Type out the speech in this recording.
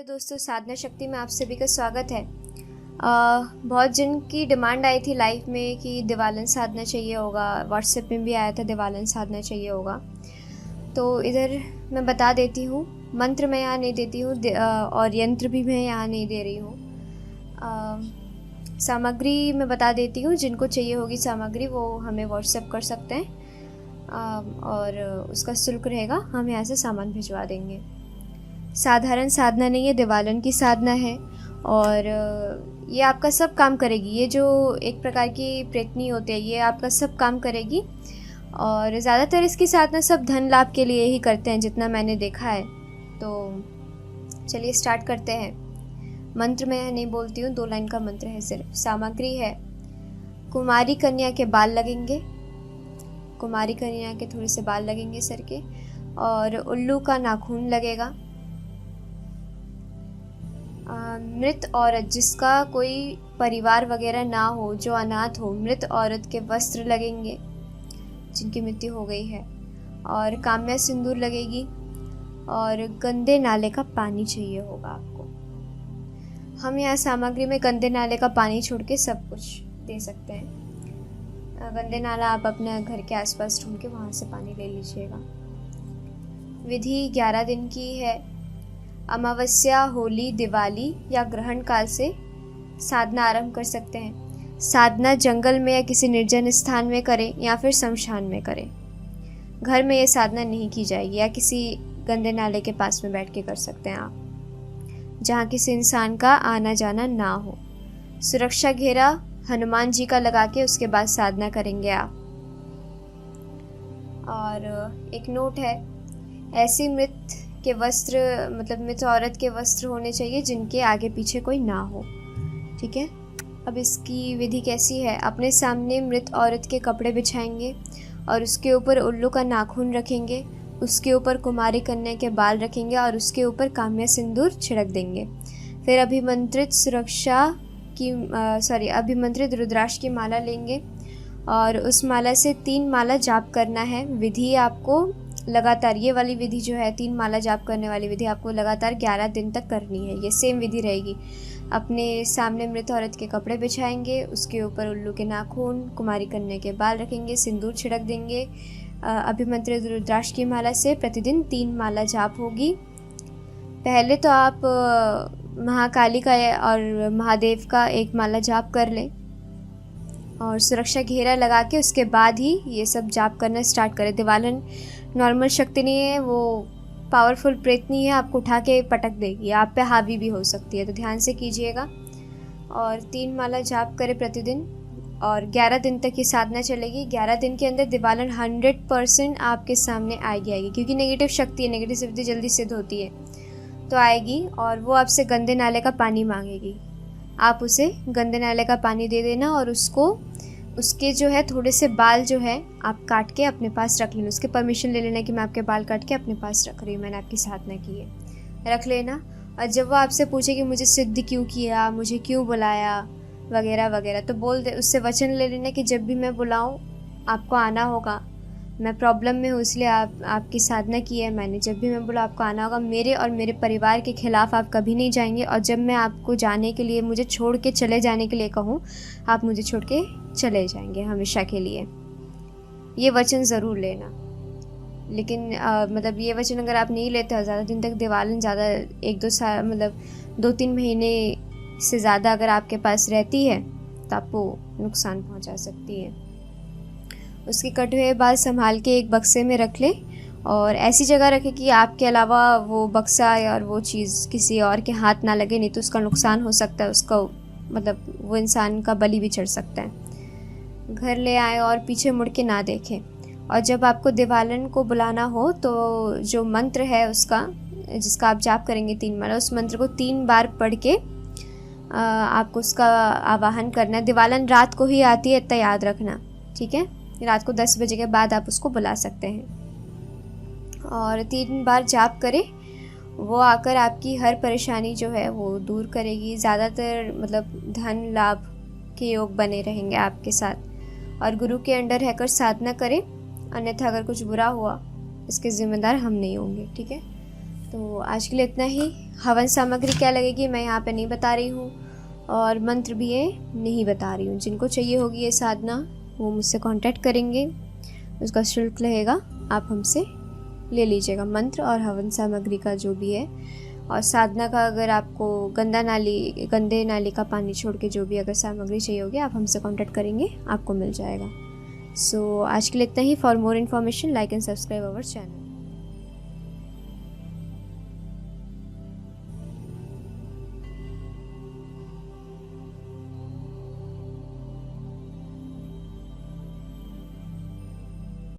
Hello दोस्तों, साधना शक्ति में आप सभी का स्वागत है। बहुत जन की डिमांड आई थी लाइफ में कि दिवालन साधना चाहिए होगा। व्हाट्सएप में भी आया था दिवालन साधना चाहिए होगा। तो इधर मैं बता देती हूँ, मंत्र मैं यहाँ नहीं देती हूँ और यंत्र भी मैं यहाँ नहीं दे रही हूँ। सामग्री मैं बता देती हूँ, जिनको चाहिए होगी सामग्री वो हमें व्हाट्सएप कर सकते हैं और उसका शुल्क रहेगा, हम यहाँ से सामान भिजवा देंगे। साधारण साधना नहीं है, दिवालन की साधना है और ये आपका सब काम करेगी। ये जो एक प्रकार की प्रेतनी होती है, ये आपका सब काम करेगी और ज़्यादातर इसकी साधना सब धन लाभ के लिए ही करते हैं, जितना मैंने देखा है। तो चलिए स्टार्ट करते हैं। मंत्र मैं नहीं बोलती हूँ, 2 लाइन का मंत्र है सिर्फ। सामग्री है, कुमारी कन्या के बाल लगेंगे, कुमारी कन्या के थोड़े से बाल लगेंगे सर के, और उल्लू का नाखून लगेगा। मृत औरत जिसका कोई परिवार वगैरह ना हो, जो अनाथ हो, मृत औरत के वस्त्र लगेंगे जिनकी मृत्यु हो गई है, और काम्या सिंदूर लगेगी, और गंदे नाले का पानी चाहिए होगा आपको। हम यहाँ सामग्री में गंदे नाले का पानी छोड़ के सब कुछ दे सकते हैं। गंदे नाला आप अपने घर के आसपास ढूंढ के वहाँ से पानी ले लीजिएगा। विधि 11 दिन की है। अमावस्या, होली, दिवाली या ग्रहण काल से साधना आरंभ कर सकते हैं। साधना जंगल में या किसी निर्जन स्थान में करें या फिर शमशान में करें। घर में ये साधना नहीं की जाएगी, या किसी गंदे नाले के पास में बैठ के कर सकते हैं आप, जहाँ किसी इंसान का आना जाना ना हो। सुरक्षा घेरा हनुमान जी का लगा के उसके बाद साधना करेंगे आप। और एक नोट है, ऐसी मृत के वस्त्र, मतलब मृत औरत के वस्त्र होने चाहिए जिनके आगे पीछे कोई ना हो। ठीक है। अब इसकी विधि कैसी है? अपने सामने मृत औरत के कपड़े बिछाएंगे और उसके ऊपर उल्लू का नाखून रखेंगे, उसके ऊपर कुमारी कन्या के बाल रखेंगे और उसके ऊपर काम्या सिंदूर छिड़क देंगे। फिर अभिमंत्रित रुद्राक्ष की माला लेंगे और उस माला से 3 माला जाप करना है। विधि आपको लगातार, ये वाली विधि जो है 3 माला जाप करने वाली विधि, आपको लगातार 11 दिन तक करनी है। ये सेम विधि रहेगी। अपने सामने मृत औरत के कपड़े बिछाएंगे, उसके ऊपर उल्लू के नाखून, कुमारी कन्या के बाल रखेंगे, सिंदूर छिड़क देंगे। अभिमंत्रित रुद्राक्ष की माला से प्रतिदिन 3 माला जाप होगी। पहले तो आप महाकाली का और महादेव का 1 माला जाप कर लें और सुरक्षा घेरा लगा के उसके बाद ही ये सब जाप करना स्टार्ट करें। दिवालन नॉर्मल शक्ति नहीं है, वो पावरफुल प्रेतनी है, आपको उठा के पटक देगी, आप पे हावी भी हो सकती है, तो ध्यान से कीजिएगा। और 3 माला जाप करें प्रतिदिन और 11 दिन तक ये साधना चलेगी। 11 दिन के अंदर दिवालन 100% आपके सामने आएगी, क्योंकि नेगेटिव शक्ति है, नेगेटिव शक्ति जल्दी सिद्ध होती है, तो आएगी और वो आपसे गंदे नाले का पानी मांगेगी। आप उसे गंदे नाले का पानी दे देना और उसके जो है थोड़े से बाल जो है आप काट के अपने पास रख लेना। उसके परमिशन ले लेना कि मैं आपके बाल काट के अपने पास रख रही हूँ, मैंने आपकी साधना की है, रख लेना। और जब वो आपसे पूछे कि मुझे सिद्ध क्यों किया, मुझे क्यों बुलाया वगैरह वगैरह, तो बोल दे, उससे वचन ले लेना कि जब भी मैं बुलाऊँ आपको आना होगा। मैं प्रॉब्लम में हूँ इसलिए आपकी साधना की है मैंने, जब भी मैं बोला आपको आना होगा। मेरे और मेरे परिवार के खिलाफ आप कभी नहीं जाएंगे, और जब मैं आपको जाने के लिए, मुझे छोड़ के चले जाने के लिए कहूँ, आप मुझे छोड़ के चले जाएंगे हमेशा के लिए। ये वचन ज़रूर लेना। लेकिन मतलब ये वचन अगर आप नहीं लेते हो, ज़्यादा दिन तक दिवालन, ज़्यादा 1-2 साल, मतलब 2-3 महीने से ज़्यादा अगर आपके पास रहती है तो आपको नुकसान पहुँचा सकती है। उसके कटे हुए बाल संभाल के एक बक्से में रख ले और ऐसी जगह रखे कि आपके अलावा वो बक्सा और वो चीज़ किसी और के हाथ ना लगे, नहीं तो उसका नुकसान हो सकता है, उसका मतलब वो इंसान का बलि भी चढ़ सकता है। घर ले आए और पीछे मुड़ के ना देखें। और जब आपको दिवालन को बुलाना हो तो जो मंत्र है उसका, जिसका आप जाप करेंगे 3 माला, उस मंत्र को 3 बार पढ़ के आपको उसका आवाहन करना है। दिवालन रात को ही आती है, इतना याद रखना, ठीक है। रात को 10 बजे के बाद आप उसको बुला सकते हैं और 3 बार जाप करें। वो आकर आपकी हर परेशानी जो है वो दूर करेगी। ज़्यादातर मतलब धन लाभ के योग बने रहेंगे आपके साथ। और गुरु के अंडर रहकर साधना करें, अन्यथा अगर कुछ बुरा हुआ इसके ज़िम्मेदार हम नहीं होंगे, ठीक है। तो आज के लिए इतना ही। हवन सामग्री क्या लगेगी मैं यहाँ पे नहीं बता रही हूँ, और मंत्र भी ये नहीं बता रही हूँ। जिनको चाहिए होगी ये साधना वो मुझसे कांटेक्ट करेंगे, उसका शुल्क लगेगा, आप हमसे ले लीजिएगा मंत्र और हवन सामग्री का जो भी है। और साधना का अगर आपको गंदे नाली का पानी छोड़ के जो भी अगर सामग्री चाहिए होगी आप हमसे कांटेक्ट करेंगे, आपको मिल जाएगा। सो आज के लिए इतना ही। For more information like and subscribe our channel.